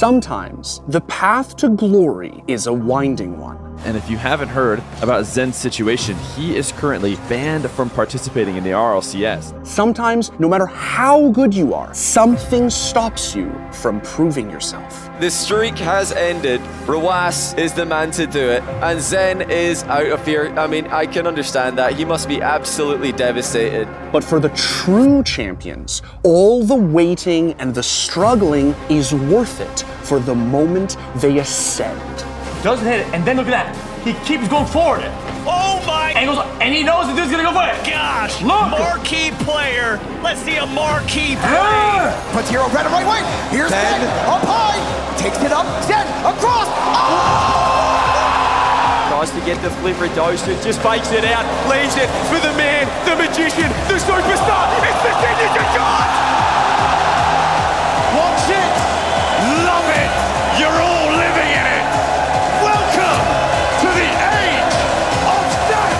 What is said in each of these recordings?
Sometimes the path to glory is a winding one. And if you haven't heard about Zen's situation, he is currently banned from participating in the RLCS. Sometimes, no matter how good you are, something stops you from proving yourself. The streak has ended. Rawas is the man to do it, and Zen is out of here. I mean, I can understand that. He must be absolutely devastated. But for the true champions, all the waiting and the struggling is worth it for the moment they ascend. Doesn't hit it, and then look at that. He keeps going forward. Oh my! And he knows the dude's gonna go for it. Gosh! Look! Marquee player. Let's see a marquee play. Puts hero red and right wing. Here's Zen up high. Takes it up. Zen across. Tries to get the flip dose, just fakes it out, leaves it for the man, the magician, the superstar. It's the signature shot. Watch it. Love it. You're all living in it. Welcome to the age of death.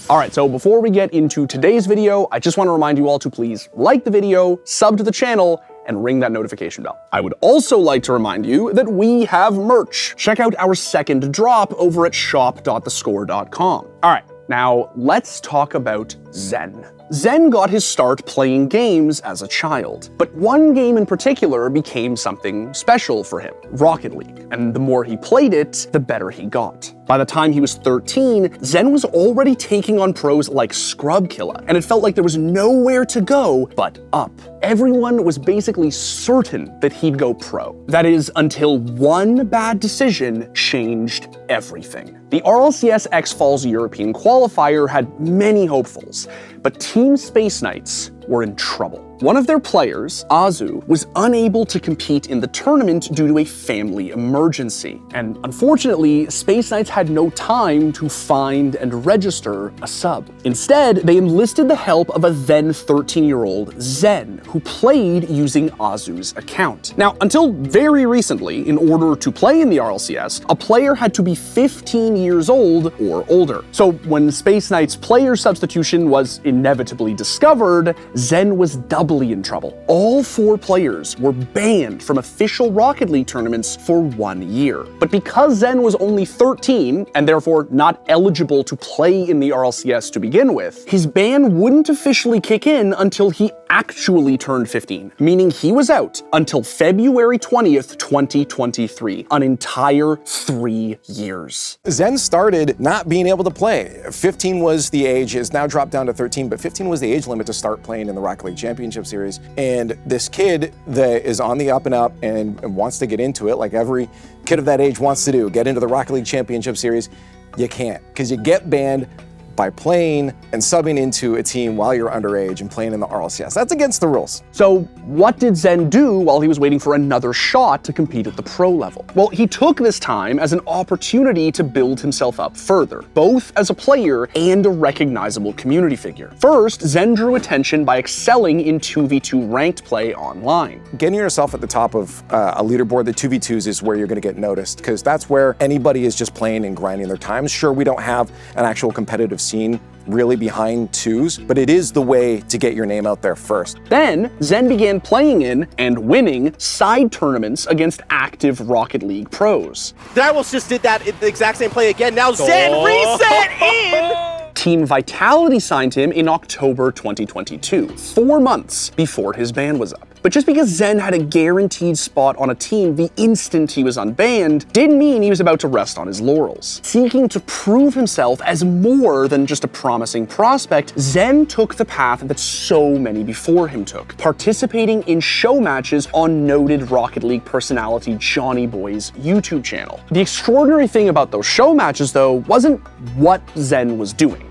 All right, so before we get into today's video, I just want to remind you all to please like the video, sub to the channel, and ring that notification bell. I would also like to remind you that we have merch. Check out our second drop over at shop.thescore.com. All right, now let's talk about Zen. Zen got his start playing games as a child, but one game in particular became something special for him, Rocket League, and the more he played it, the better he got. By the time he was 13, Zen was already taking on pros like Scrubkilla, and it felt like there was nowhere to go but up. Everyone was basically certain that he'd go pro. That is, until one bad decision changed everything. The RLCS X-Falls European qualifier had many hopefuls, but Team Space Knights were in trouble. One of their players, Azu, was unable to compete in the tournament due to a family emergency. And unfortunately, Space Knights had no time to find and register a sub. Instead, they enlisted the help of a then 13-year-old Zen, who played using Azu's account. Now, until very recently, in order to play in the RLCS, a player had to be 15 years old or older. So when Space Knight's player substitution was inevitably discovered, Zen was doubly in trouble. All 4 players were banned from official Rocket League tournaments for 1 year. But because Zen was only 13, and therefore not eligible to play in the RLCS to begin with, his ban wouldn't officially kick in until he actually turned 15, meaning he was out until February 20th, 2023, an entire 3 years. Zen started not being able to play. 15 was the age, it's now dropped down to 13, but 15 was the age limit to start playing in the Rocket League Championship Series. And this kid that is on the up and up and wants to get into it, like every kid of that age wants to do, get into the Rocket League Championship Series, you can't, because you get banned by playing and subbing into a team while you're underage and playing in the RLCS. That's against the rules. So what did Zen do while he was waiting for another shot to compete at the pro level? Well, he took this time as an opportunity to build himself up further, both as a player and a recognizable community figure. First, Zen drew attention by excelling in 2v2 ranked play online. Getting yourself at the top of a leaderboard, the 2v2s is where you're gonna get noticed, because that's where anybody is just playing and grinding their time. Sure, we don't have an actual competitive scene really behind 2s, but it is the way to get your name out there first. Then, Zen began playing in and winning side tournaments against active Rocket League pros. That almost just did that exact same play again. Now Zen reset in! Team Vitality signed him in October 2022, 4 months before his ban was up. But just because Zen had a guaranteed spot on a team the instant he was unbanned, didn't mean he was about to rest on his laurels. Seeking to prove himself as more than just a promising prospect, Zen took the path that so many before him took, participating in show matches on noted Rocket League personality Johnny Boy's YouTube channel. The extraordinary thing about those show matches, though, wasn't what Zen was doing.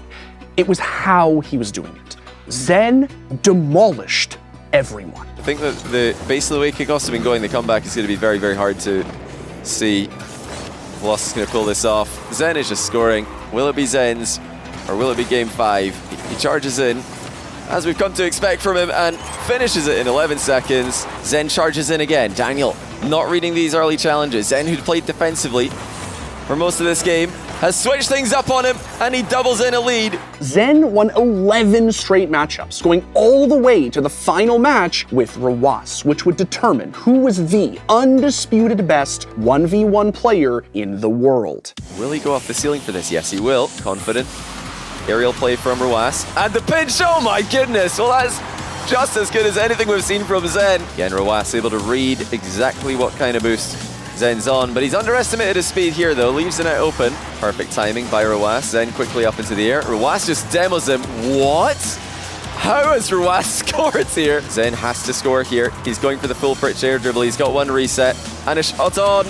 It was how he was doing it. Zen demolished everyone. I think that based on the way kickoffs have been going, the comeback is going to be very, very hard to see. Loss is going to pull this off. Zen is just scoring. Will it be Zen's or will it be game 5? He charges in, as we've come to expect from him, and finishes it in 11 seconds. Zen charges in again. Danielle not reading these early challenges. Zen, who'd played defensively for most of this game, has switched things up on him, and he doubles in a lead. Zen won 11 straight matchups, going all the way to the final match with Rawas, which would determine who was the undisputed best 1v1 player in the world. Will he go off the ceiling for this? Yes, he will. Confident. Aerial play from Rawas. And the pinch, oh my goodness! Well, that's just as good as anything we've seen from Zen. Again, Rawas able to read exactly what kind of boost Zen's on, but he's underestimated his speed here though, leaves the net open. Perfect timing by Rawas. Zen quickly up into the air. Rawas just demos him. What? How has Rawas scored here? Zen has to score here. He's going for the full pitch air dribble. He's got one reset and a shot on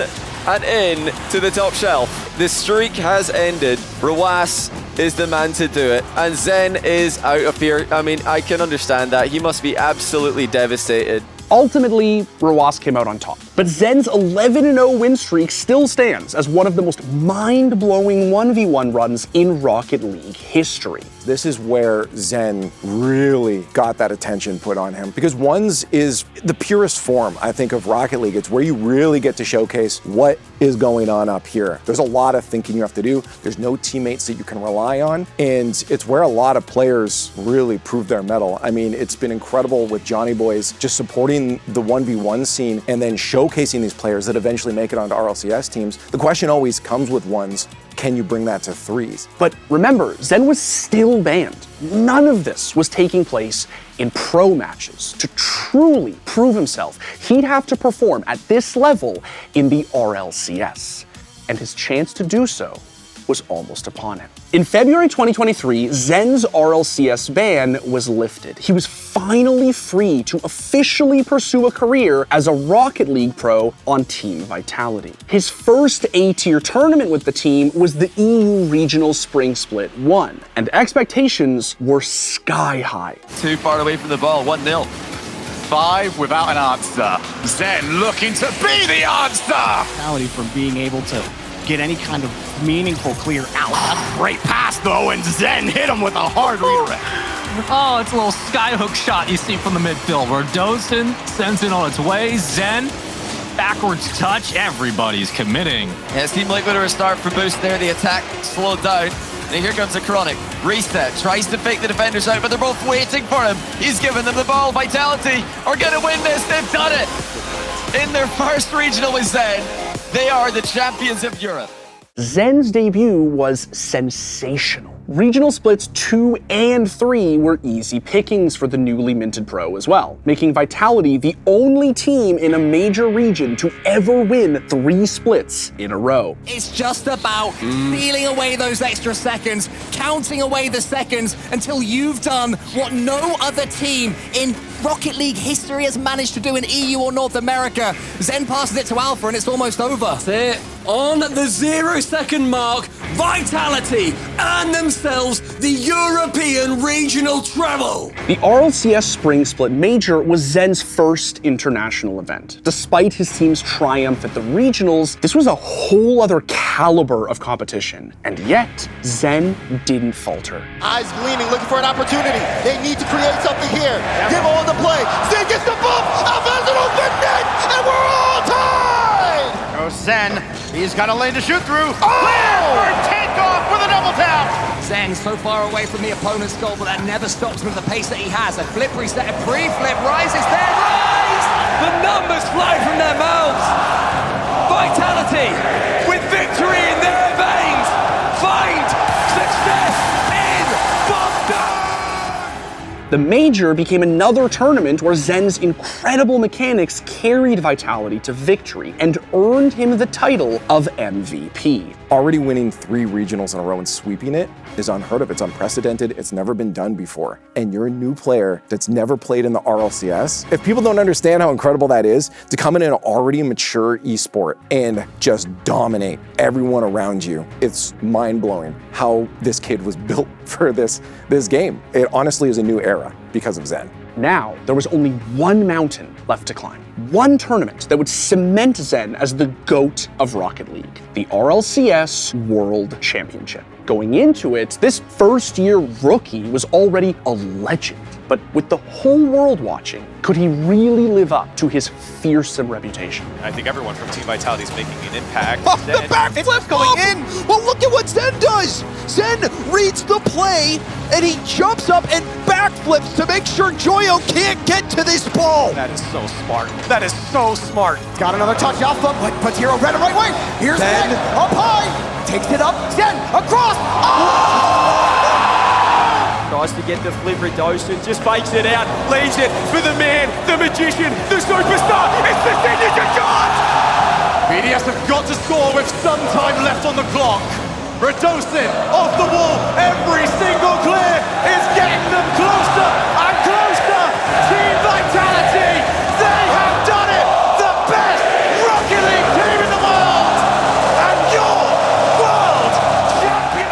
and in to the top shelf. The streak has ended. Rawas is the man to do it, and Zen is out of here. I mean, I can understand that. He must be absolutely devastated. Ultimately, Rawas came out on top. But Zen's 11-0 win streak still stands as one of the most mind-blowing 1v1 runs in Rocket League history. This is where Zen really got that attention put on him, because ones is the purest form, I think, of Rocket League. It's where you really get to showcase what is going on up here. There's a lot of thinking you have to do. There's no teammates that you can rely on, and it's where a lot of players really prove their mettle. I mean, it's been incredible with Johnny Boys just supporting the 1v1 scene and then showcasing these players that eventually make it onto RLCS teams. The question always comes with ones, can you bring that to threes? But remember, Zen was still banned. None of this was taking place in pro matches. To truly prove himself, he'd have to perform at this level in the RLCS. And his chance to do so was almost upon him. In February 2023, Zen's RLCS ban was lifted. He was finally free to officially pursue a career as a Rocket League pro on Team Vitality. His first A-tier tournament with the team was the EU Regional Spring Split 1, and expectations were sky high. Too far away from the ball, 1-0. 5 without an answer. Zen looking to be the answer! From being able to get any kind of meaningful clear out. A great pass though, and Zen hit him with a hard redirect. Oh, it's a little skyhook shot you see from the midfield where Rosen sends it on its way. Zen, backwards touch, everybody's committing. Yeah, it seemed like we were a start for boost there. The attack slowed down. And here comes a Chronic. Reset, tries to fake the defenders out, but they're both waiting for him. He's giving them the ball. Vitality are gonna win this. They've done it. In their first regional with Zen, they are the champions of Europe. Zen's debut was sensational. Regional splits 2 and 3 were easy pickings for the newly minted pro as well, making Vitality the only team in a major region to ever win 3 splits in a row. It's just about stealing away those extra seconds, counting away the seconds until you've done what no other team in Rocket League history has managed to do in EU or North America. Zen passes it to Alpha and it's almost over. That's it. On the 0 second mark, Vitality earn themselves the European regional treble. The RLCS Spring Split Major was Zen's first international event. Despite his team's triumph at the regionals, this was a whole other caliber of competition. And yet, Zen didn't falter. Eyes gleaming, looking for an opportunity. They need to create something here. Give all the play. Zen gets the bump. Alpha's an open net, and we're all tied. Goes Zen. He's got a lane to shoot through. Oh! Clear for takeoff with a double tap. Zen so far away from the opponent's goal, but that never stops him at the pace that he has. A flip reset, a pre-flip, rises there, rise! The numbers fly from their mouths. Vitality, with victory in their veins, find success in Boston. The Major became another tournament where Zen's incredible mechanics carried Vitality to victory and earned him the title of MVP. Already winning 3 regionals in a row and sweeping it is unheard of. It's unprecedented. It's never been done before. And you're a new player that's never played in the RLCS. If people don't understand how incredible that is, to come in an already mature esport and just dominate everyone around you, it's mind-blowing how this kid was built for this game. It honestly is a new era because of Zen. Now, there was only one mountain left to climb. One tournament that would cement Zen as the GOAT of Rocket League, the RLCS World Championship. Going into it, this first-year rookie was already a legend. But with the whole world watching, could he really live up to his fearsome reputation? I think everyone from Team Vitality is making an impact. Oh, the backflip going in! Well, look at what Zen does! Zen reads the play, and he jumps up and backflips to make sure Joyo can't get to this ball! That is so smart. That is so smart. Got another touch off of, but Hero ran it right way. Here's Zen up high, takes it up, Zen across. Oh! Tries to get the flip, Rosen just fakes it out, leaves it for the man, the magician, the superstar. It's the signature shot. BDS have got to score with some time left on the clock. Rosen off the wall. Every single clear is getting them closer and closer. Team Vitality, they have done it. The best Rocket League team in the world. And your world champion.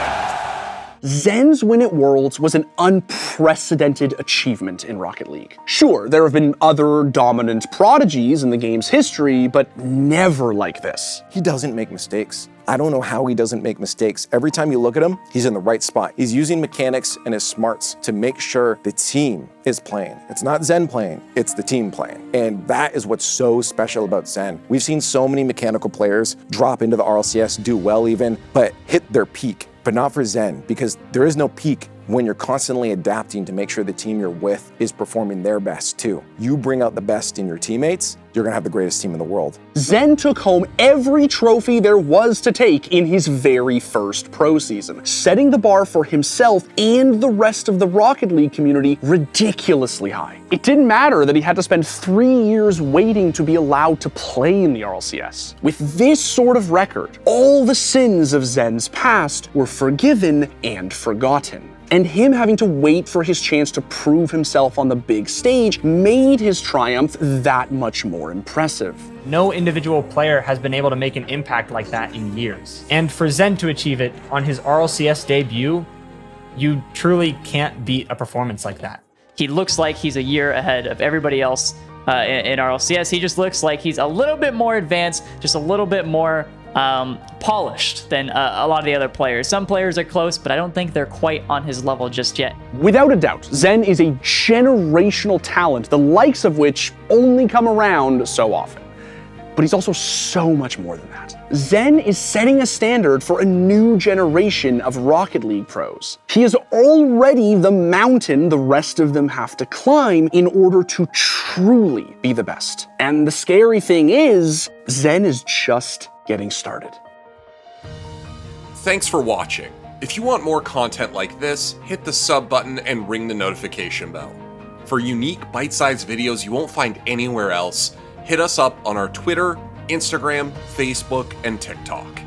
Zen's win at Worlds was an unprecedented achievement in Rocket League. Sure, there have been other dominant prodigies in the game's history, but never like this. He doesn't make mistakes. I don't know how he doesn't make mistakes. Every time you look at him, he's in the right spot. He's using mechanics and his smarts to make sure the team is playing. It's not Zen playing, it's the team playing. And that is what's so special about Zen. We've seen so many mechanical players drop into the RLCS, do well even, but hit their peak. But not for Zen, because there is no peak when you're constantly adapting to make sure the team you're with is performing their best too. You bring out the best in your teammates, you're gonna have the greatest team in the world. Zen took home every trophy there was to take in his very first pro season, setting the bar for himself and the rest of the Rocket League community ridiculously high. It didn't matter that he had to spend 3 years waiting to be allowed to play in the RLCS. With this sort of record, all the sins of Zen's past were forgiven and forgotten. And him having to wait for his chance to prove himself on the big stage made his triumph that much more impressive. No individual player has been able to make an impact like that in years. And for Zen to achieve it on his RLCS debut, you truly can't beat a performance like that. He looks like he's a year ahead of everybody else in RLCS. He just looks like he's a little bit more advanced, just a little bit more polished than a lot of the other players. Some players are close, but I don't think they're quite on his level just yet. Without a doubt, Zen is a generational talent, the likes of which only come around so often. But he's also so much more than that. Zen is setting a standard for a new generation of Rocket League pros. He is already the mountain the rest of them have to climb in order to truly be the best. And the scary thing is, Zen is just getting started. Thanks for watching. If you want more content like this, hit the sub button and ring the notification bell. For unique bite-sized videos you won't find anywhere else, hit us up on our Twitter, Instagram, Facebook, and TikTok.